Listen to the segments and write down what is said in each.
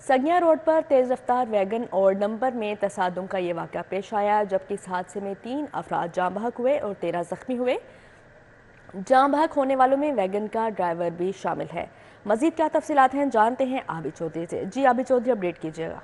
सगिया रोड पर तेज़ रफ्तार वैगन और डंपर में तसादुम का ये वाक़या पेश आया, जबकि इस हादसे में 3 अफराद जाँ बहक हुए और 13 जख्मी हुए। जाँ बहक होने वालों में वैगन का ड्राइवर भी शामिल है। मजीद क्या तफसीलात हैं, जानते हैं आबिद चौधरी से। जी आबिद चौधरी, अपडेट कीजिएगा।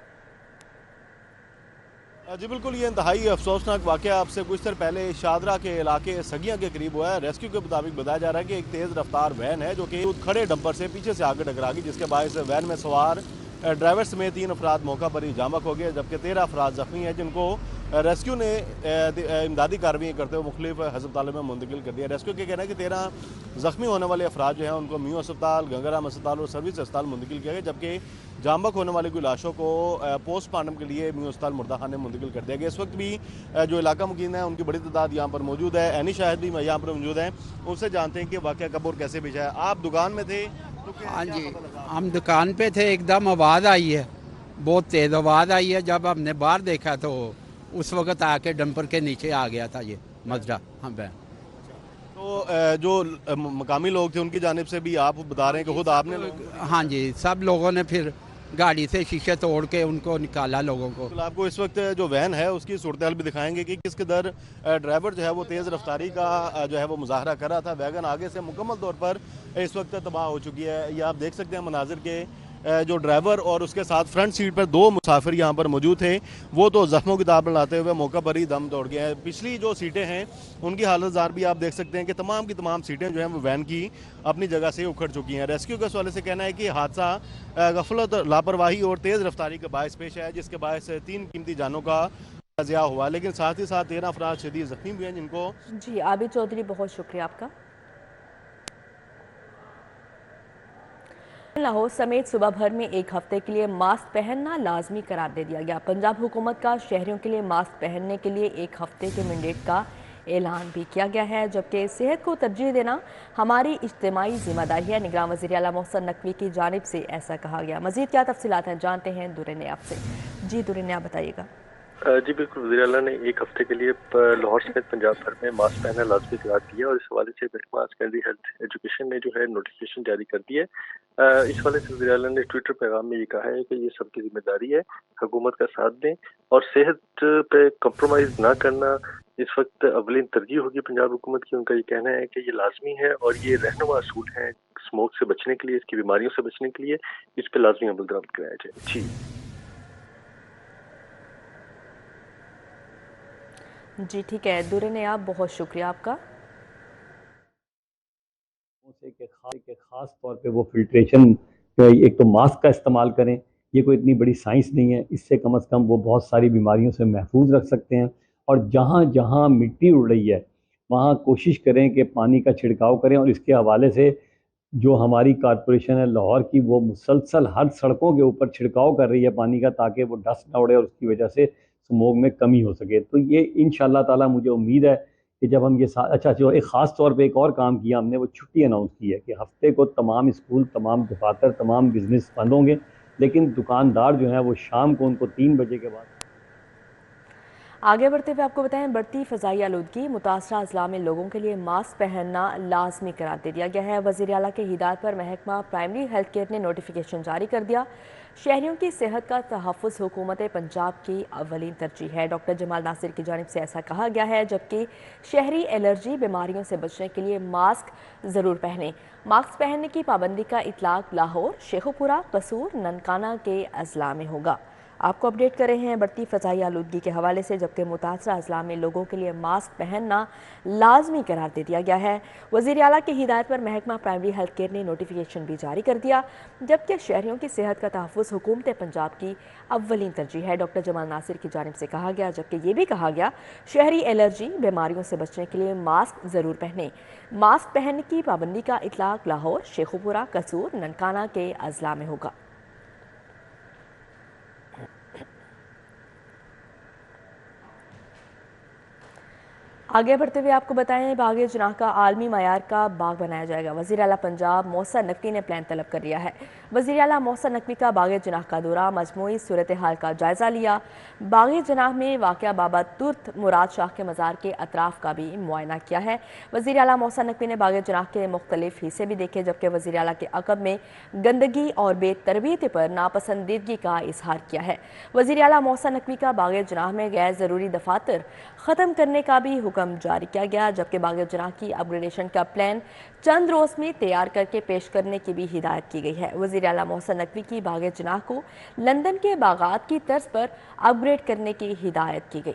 जी बिल्कुल, ये इंतहाई अफसोसनाक वाक़या आपसे कुछ देर पहले शादरा के इलाके सगिया के करीब हुआ है। रेस्क्यू के मुताबिक बताया जा रहा है कि एक तेज़ रफ्तार वैन है जो कि खड़े डंपर से पीछे से आगे टकरा गई, जिसके बायस वैन में सवार ड्राइवर समेत 3 अफराद मौका पर ही जामक हो गए, जबकि 13 अफराद जख्मी हैं, जिनको रेस्क्यू ने इमदादी कार्रवाई करते हुए मुख्तलिफ हस्पतालों में मुंतकिल कर दिया। रेस्क्यू के कहना है कि 13 जख्मी होने वाले अफराद जो हैं उनको म्यू अस्पताल, गंगाराम अस्पताल और सर्विस अस्पताल मुंतकिल किया गया, जबकि जामबक होने वाली कुछ लाशों को पोस्टमार्टम के लिए म्यू अस्पताल मुर्दाखाने में मुंतकिल कर दिया गया। इस वक्त भी जो इलाका मुकीन है उनकी बड़ी तादाद यहाँ पर मौजूद है। एनी शाहिद भी यहाँ पर मौजूद हैं, उनसे जानते हैं कि वाक़या कब और कैसे पेश आया। आप दुकान में थे तो हाँ जी, हम दुकान पे थे, एकदम आवाज़ आई है, बहुत तेज़ आवाज़ आई है। जब हमने बाहर देखा तो उस वक्त आके डंपर के नीचे आ गया था ये मजरा। हाँ बैन तो जो मकामी लोग थे उनकी जानिब से भी आप बता रहे हैं कि खुद आपने हाँ जी, सब लोगों ने फिर गाड़ी से शीशे तोड़ के उनको निकाला लोगों को। तो आपको इस वक्त जो वैन है उसकी सूरत हाल भी दिखाएंगे कि किस कदर ड्राइवर जो है वो तेज़ रफ्तारी का जो है वो मुजाहरा कर रहा था। वैगन आगे से मुकम्मल तौर पर इस वक्त तबाह हो चुकी है। ये आप देख सकते हैं मनाजिर के जो ड्राइवर और उसके साथ फ्रंट सीट पर 2 मुसाफिर यहाँ पर मौजूद थे, वो तो जख्मों की ताब लाते हुए मौका पर ही दम तोड़ गए हैं। पिछली जो सीटें हैं उनकी हालत जार भी आप देख सकते हैं कि तमाम की तमाम सीटें जो हैं वो वैन की अपनी जगह से उखड़ चुकी हैं। रेस्क्यू के हवाले से कहना है कि हादसा गफलत, लापरवाही और तेज़ रफ्तारी का बायस पेश है, जिसके बायस 3 कीमती जानों का ज़िया हुआ, लेकिन साथ ही साथ 13 अफराद शदीद जख्मी भी हैं, जिनको जी आबिद चौधरी, बहुत शुक्रिया आपका। लाहौर समेत सुबह भर में एक हफ्ते के लिए मास्क पहनना लाजमी करार दे दिया गया। पंजाब हुकूमत का शहरियों के लिए मास्क पहनने के लिए एक हफ्ते के मैंडेट का ऐलान भी किया गया है, जबकि सेहत को तरजीह देना हमारी इज्तिमाई जिम्मेदारी है। निगरान वज़ीर आला मोहसिन नकवी की जानिब से ऐसा कहा गया। मजीद क्या तफसीलात हैं, जानते हैं दुर्रे ने आपसे। जी दुर्रे ने, आप बताइएगा। जी बिल्कुल, वज़ीर आला ने एक हफ्ते के लिए लाहौर समेत पंजाब भर में मास्क पहनना लाजमी करार दिया और इस हवाले से महकमा सेकेंडरी हेल्थ एजुकेशन ने जो है नोटिफिकेशन जारी कर दी है। इस हवाले से वज़ीर आला ने ट्विटर पैगाम में ये कहा है कि ये सबकी जिम्मेदारी है, हुकूमत का साथ दें और सेहत पे कंप्रोमाइज़ ना करना इस वक्त अवलिन तरजीह होगी पंजाब हुकूमत की। उनका ये कहना है कि ये लाजमी है और ये रहनुमा असूल है स्मोक से बचने के लिए, इसकी बीमारियों से बचने के लिए, इस पर लाजमी अमल दरामद कराया जाए। जी जी ठीक है दुर्रे ने, आप बहुत शुक्रिया आपका। के खास तौर पे वो फिल्ट्रेशन, एक तो मास्क का इस्तेमाल करें, ये कोई इतनी बड़ी साइंस नहीं है, इससे कम से कम वो बहुत सारी बीमारियों से महफूज रख सकते हैं। और जहाँ जहाँ मिट्टी उड़ रही है वहाँ कोशिश करें कि पानी का छिड़काव करें। और इसके हवाले से जो हमारी कारपोरेशन है लाहौर की, वो मुसलसल हर सड़कों के ऊपर छिड़काव कर रही है पानी का, ताकि वो डस्ट ना उड़े और उसकी वजह से स्मोक में कमी हो सके। तो ये इंशाल्लाह ताला मुझे उम्मीद है कि जब हम ये अच्छा, जो एक ख़ास तौर पे एक और काम किया हमने, वो छुट्टी अनाउंस की है कि हफ्ते को तमाम स्कूल, तमाम दफातर, तमाम बिजनेस बंद होंगे, लेकिन दुकानदार जो हैं वो शाम को उनको 3 बजे के बाद। आगे बढ़ते हुए आपको बताएं, बढ़ती फ़ज़ाई आलूदगी, मुतासरा अजला में लोगों के लिए मास्क पहनना लाजमी करार दे दिया गया है। वज़ीर आला की हिदायत पर महकमा प्राइमरी हेल्थ केयर ने नोटिफिकेशन जारी कर दिया। शहरियों की सेहत का तहफ़्फ़ुज़ हुकूमत पंजाब की अव्वलीन तरजीह है। डॉक्टर जमाल नासिर की जानिब से ऐसा कहा गया है, जबकि शहरी एलर्जी बीमारियों से बचने के लिए मास्क ज़रूर पहनें। मास्क पहनने की पाबंदी का इतलाक़ लाहौर, शेखुपुरा, कसूर, ननकाना के अजला में होगा। आपको अपडेट कर रहे हैं बढ़ती फ़ज़ाई आलूदगी के हवाले से, जबकि मुतासरा अजला में लोगों के लिए मास्क पहनना लाजमी करार दे दिया गया है। वज़ीर आला की हिदायत पर महकमा प्राइमरी हेल्थ केयर ने नोटिफिकेशन भी जारी कर दिया, जबकि शहरियों की सेहत का तहफ़्फ़ुज़ हुकूमत पंजाब की अव्वलीन तरजीह है। डॉक्टर जमाल नासिर की जानिब से कहा गया, जबकि ये भी कहा गया शहरी एलर्जी बीमारियों से बचने के लिए मास्क ज़रूर पहनें। मास्क पहनने की पाबंदी का इतलाक़ लाहौर, शेखुपुरा, कसूर, ननकाना के अजला में होगा। आगे बढ़ते हुए आपको बताएं, बाग जनाह का आलमी मयार का बाग बनाया जाएगा। वज़ीर आला पंजाब मोहसिन नकवी ने प्लान तलब कर लिया है। वज़ीर आला मोहसिन नकवी का बाग़ जनाह का दौरा, मजमूई सूरत हाल का जायज़ा लिया। बाग़ जनाह में वाक़या बाबा तुर्त मुराद शाह के मज़ार के अतराफ़ का भी मुआयना किया है। वज़ीर आला मोहसिन नकवी ने बाग़ जनाह के मुख्तलिफ हिस्से भी देखे, जबकि वज़ीर आला के अक़ब में गंदगी और बेतरबियती पर नापसंदीदगी का इजहार किया है। वज़ीर आला मोहसिन नकवी का बाग़ जनाह में गैर ज़रूरी दफातर ख़त्म करने का भी हुक्म जारी किया गया, जबकि बाग़ जनाह की अपग्रेडेशन का प्लान चंद रोज़ में तैयार करके पेश करने की भी हिदायत की गई है। वज़ीर आला मोहसिन नकवी की बाग़ जनाह को लंदन के बागात की तर्ज पर अपग्रेड करने की हिदायत की गई।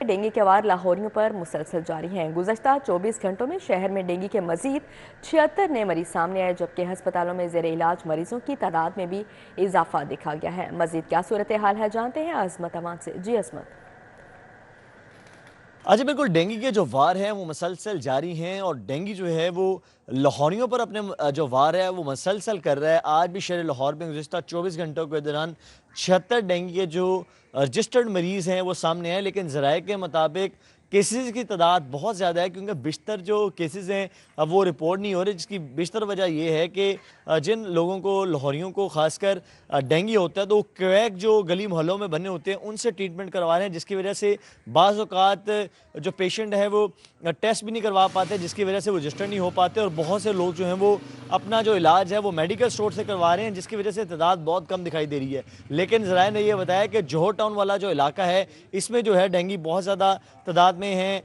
डेंगू के वार लाहौरियों पर मुसलसल जारी हैं। गुज़श्ता 24 घंटों में शहर में डेंगू के मजीद 76 नए मरीज सामने आए, जबकि हस्पतालों में ज़ेर इलाज मरीजों की तादाद में भी इजाफा देखा गया है। मजीद क्या सूरत हाल है, जानते हैं अजमत अमान से। जी अजमत। अच्छा, बिल्कुल डेंगू के जो वार हैं वो मुसलसल जारी हैं और डेंगू जो है वो लाहौरियों पर अपने जो वार है वो मुसलसल कर रहा है। आज भी शहर लाहौर में गुज़श्ता 24 घंटों के दौरान 76 डेंगू के जो रजिस्टर्ड मरीज़ हैं वो सामने आए, लेकिन ज़राए के मुताबिक केसेस की तादाद बहुत ज़्यादा है, क्योंकि बिस्तर जो केसेस हैं वो रिपोर्ट नहीं हो रहे, जिसकी बिस्तर वजह ये है कि जिन लोगों को लाहौरियों को खासकर डेंगू होता है तो क्वैक जो गली मोहल्लों में बने होते हैं उनसे ट्रीटमेंट करवा रहे हैं, जिसकी वजह से बाज़ औक़ात जो पेशेंट है वो टेस्ट भी नहीं करवा पाते, जिसकी वजह से वो रजिस्टर नहीं हो पाते और बहुत से लोग जो हैं वो अपना जो इलाज है वो मेडिकल स्टोर से करवा रहे हैं, जिसकी वजह से तादाद बहुत कम दिखाई दे रही है। लेकिन ज़राए ने यह बताया कि जोहर टाउन वाला जो इलाका है इसमें जो है डेंगू बहुत ज़्यादा तादाद में हैं,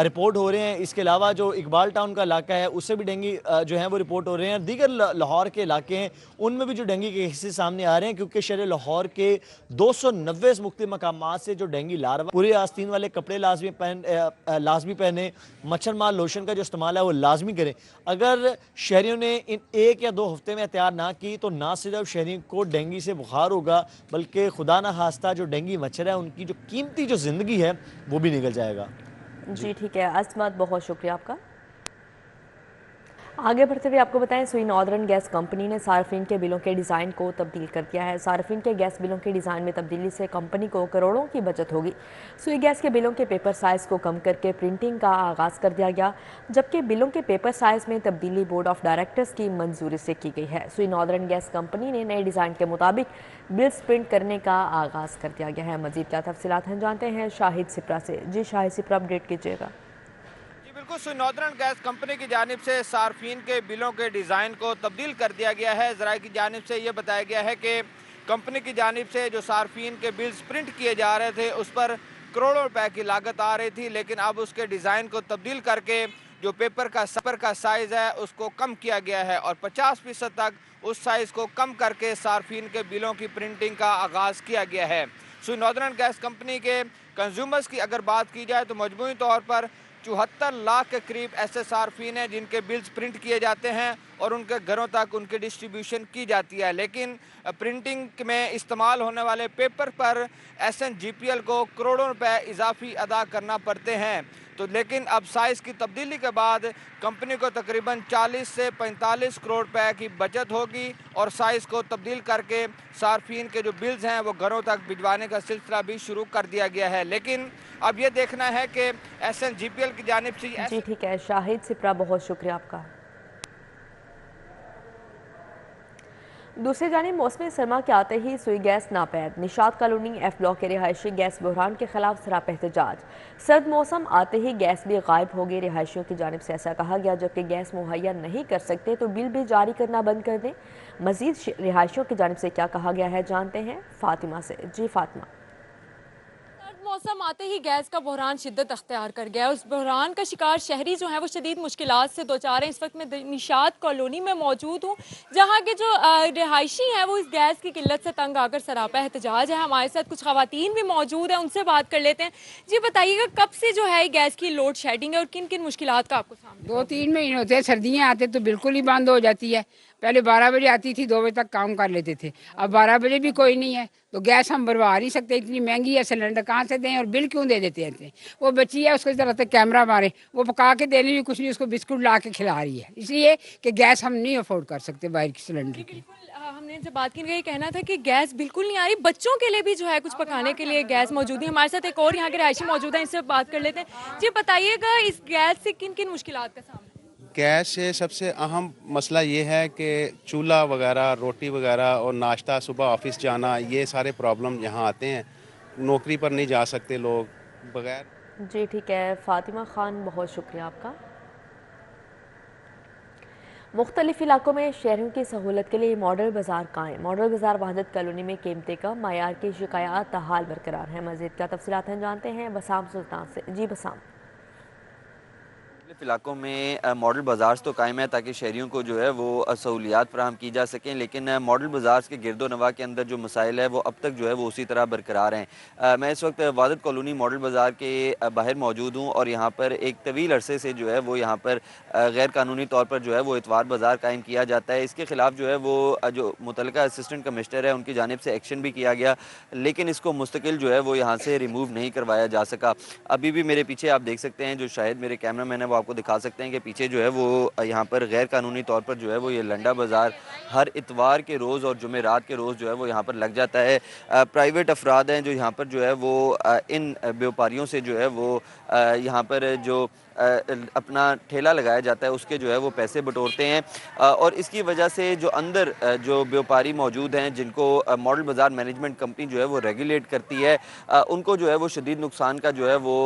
रिपोर्ट हो रहे हैं। इसके अलावा जो इकबाल टाउन का इलाका है उससे भी डेंगू जो है वो रिपोर्ट हो रहे हैं। दीगर लाहौर के इलाके हैं उनमें भी जो डेंगू के केसेस सामने आ रहे हैं, क्योंकि शहर लाहौर के 290 मुख्तलिफ मकामात से जो डेंगू लार्वा, पूरे आस्तीन वाले कपड़े लाजमी पहने, मच्छर मार लोशन का जो इस्तेमाल है वो लाजमी करें। अगर शहरियों ने इन 1 या 2 हफ्ते में एहतियात ना की तो ना सिर्फ शहरियों को डेंगू से बुखार होगा, बल्कि खुदा ना खास्ता जो डेंगू मच्छर है उनकी जो कीमती जो ज़िंदगी है वो भी निकल जाएगा। जी ठीक है अजमत, बहुत शुक्रिया आपका। आगे बढ़ते हुए आपको बताएं, सुई नॉर्दर्न गैस कंपनी ने सार्फिन के बिलों के डिज़ाइन को तब्दील कर दिया है। सार्फिन के गैस बिलों के डिज़ाइन में तब्दीली से कंपनी को करोड़ों की बचत होगी। सुई गैस के बिलों के पेपर साइज़ को कम करके प्रिंटिंग का आगाज़ कर दिया गया, जबकि बिलों के पेपर साइज़ में तब्दीली बोर्ड ऑफ डायरेक्टर्स की मंजूरी से की गई है। सुई नॉर्दर्न गैस कंपनी ने नए डिज़ाइन के मुताबिक बिल्स प्रिंट करने का आगाज़ कर दिया गया है। मज़ीद क्या तफसीलात हैं, जानते हैं शाहिद सिप्रा से। जी शाहिद सिप्रा, अपडेट कीजिएगा। बिल्कुल, सुई नॉर्दर्न गैस कंपनी की जानिब से सार्फिन के बिलों के डिज़ाइन को तब्दील कर दिया गया है। ज़राए की जानिब से ये बताया गया है कि कंपनी की जानिब से जो सार्फिन के बिल्स प्रिंट किए जा रहे थे उस पर करोड़ों रुपए की लागत आ रही थी, लेकिन अब उसके डिज़ाइन को तब्दील करके जो पेपर का साइज़ है उसको कम किया गया है और 50% तक उस साइज़ को कम करके सार्फिन के बिलों की प्रिंटिंग का आगाज़ किया गया है। सुई नॉर्दर्न गैस कंपनी के कंज्यूमर्स की अगर बात की जाए तो मजमूई तौर पर 74 लाख के करीब ऐसे सार्फिन हैं जिनके बिल्स प्रिंट किए जाते हैं और उनके घरों तक उनकी डिस्ट्रीब्यूशन की जाती है, लेकिन प्रिंटिंग में इस्तेमाल होने वाले पेपर पर SNGPL को करोड़ों रुपए इजाफी अदा करना पड़ते हैं। तो लेकिन अब साइज़ की तब्दीली के बाद कंपनी को तकरीबन 40 से 45 करोड़ रुपए की बचत होगी और साइज़ को तब्दील करके सार्फिन के जो बिल्स हैं वो घरों तक भिजवाने का सिलसिला भी शुरू कर दिया गया है। लेकिन अब ये देखना है कि SNGPL की जानिब से। जी ठीक है शाहिद सिप्रा, बहुत शुक्रिया आपका। दूसरी जानिब मौसमी सरमा के आते ही सुई गैस नापैद, निशात कॉलोनी F ब्लॉक के रिहायशी गैस बहरान के खिलाफ सराप एहतजाज। सर्द मौसम आते ही गैस भी गायब हो गई, रिहायशियों की जानिब से ऐसा कहा गया जबकि गैस मुहैया नहीं कर सकते तो बिल भी जारी करना बंद कर दें। मजीद रिहायशियों की जानिब से क्या कहा गया है, जानते हैं फातिमा से। जी फातिमा। मौसम आते ही गैस का बहरान शिद्दत अख्तियार कर गया है। उस बहरान का शिकार शहरी जो है वो शदीद मुश्किलात से दो चार हैं। इस वक्त मैं निशात कॉलोनी में मौजूद हूँ, जहाँ के जो रिहायशी हैं वो इस गैस की किल्लत से तंग आकर सरापा एहतजाज है। हमारे साथ कुछ खवातीन भी मौजूद हैं, उनसे बात कर लेते हैं। जी बताइएगा, कब से जो है गैस की लोड शेडिंग है और किन किन मुश्किलात का आपको सामना? 2-3 महीने होते हैं, सर्दियाँ आते तो बिल्कुल ही बंद हो जाती है। पहले 12 बजे आती थी, 2 बजे तक काम कर लेते थे, अब 12 बजे भी कोई नहीं है तो गैस हम भरवा नहीं सकते। इतनी महंगी है, सिलेंडर कहाँ से दें और बिल क्यों दे देते हैं। वो बच्ची है उसको तरह से कैमरा मारे, वो पका के देने भी कुछ नहीं, उसको बिस्कुट ला के खिला रही है, इसलिए कि गैस हम नहीं अफोर्ड कर सकते बाहर की सिलेंडर की। हमने जब बात की गई कहना था कि गैस बिल्कुल नहीं आ रही, बच्चों के लिए भी जो है कुछ पकाने के लिए गैस मौजूद है। हमारे साथ एक और यहाँ के रिहायशी मौजूद है, इनसे बात कर लेते हैं। जी बताइएगा, इस गैस से किन किन मुश्किलात का सामना? गैस से सबसे अहम मसला ये है कि चूल्हा वगैरह, रोटी वगैरह और नाश्ता, सुबह ऑफिस जाना, ये सारे प्रॉब्लम यहाँ आते हैं। नौकरी पर नहीं जा सकते लोग बगैर। जी ठीक है फातिमा खान, बहुत शुक्रिया आपका। मुख्तलिफ इलाकों में शहरों की सहूलत के लिए मॉडल बाजार कायम। मॉडल बाजार वहादत कॉलोनी में कीमतें कम, मायार की शिकायत ताहाल बरकरार है। मज़ीद का तफसीलात हम जानते हैं बसाम सुल्तान से। जी बसाम। इलाकों में मॉडल बाज़ार तो कायम है ताकि शहरियों को जो है वो सहूलियात फराहम की जा सकें, लेकिन मॉडल बाज़ार के गिरदो नवा के अंदर जो मसाइल है वो अब तक जो है वो उसी तरह बरकरार हैं। मैं इस वक्त वहादत कॉलोनी मॉडल बाज़ार के बाहर मौजूद हूँ और यहाँ पर एक तवील अरसे से जो है वो यहाँ पर गैर कानूनी तौर पर जो है वो इतवार बाज़ार कायम किया जाता है। इसके खिलाफ जो है वो जो मुतलका असिस्टेंट कमिश्नर है उनकी जानिब से एक्शन भी किया गया, लेकिन इसको मुस्तकिल जो है वो यहाँ से रिमूव नहीं करवाया जा सका। अभी भी मेरे पीछे आप देख सकते हैं, जो शायद मेरे कैमरा मैन है वो आपको दिखा सकते हैं कि पीछे जो है वो यहाँ पर गैर कानूनी तौर पर जो है वो ये लंडा बाज़ार हर इतवार के रोज़ और जुमेरात के रोज़ जो है वो यहाँ पर लग जाता है। प्राइवेट अफराद हैं जो यहाँ पर जो है वो इन व्यापारियों से जो है वो यहाँ पर जो अपना ठेला लगाया जाता है उसके जो है वो पैसे बटोरते हैं और इसकी वजह से जो अंदर जो व्यापारी मौजूद हैं जिनको मॉडल बाज़ार मैनेजमेंट कंपनी जो है वो रेगुलेट करती है, उनको जो है वो शदीद नुकसान का जो है वो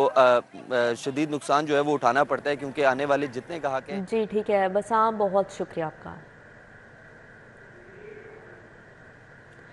शदीद नुकसान जो है वो उठाना पड़ता है, क्योंकि आने वाले जितने ग्राहक हैं। जी ठीक है बसाम, बहुत शुक्रिया आपका।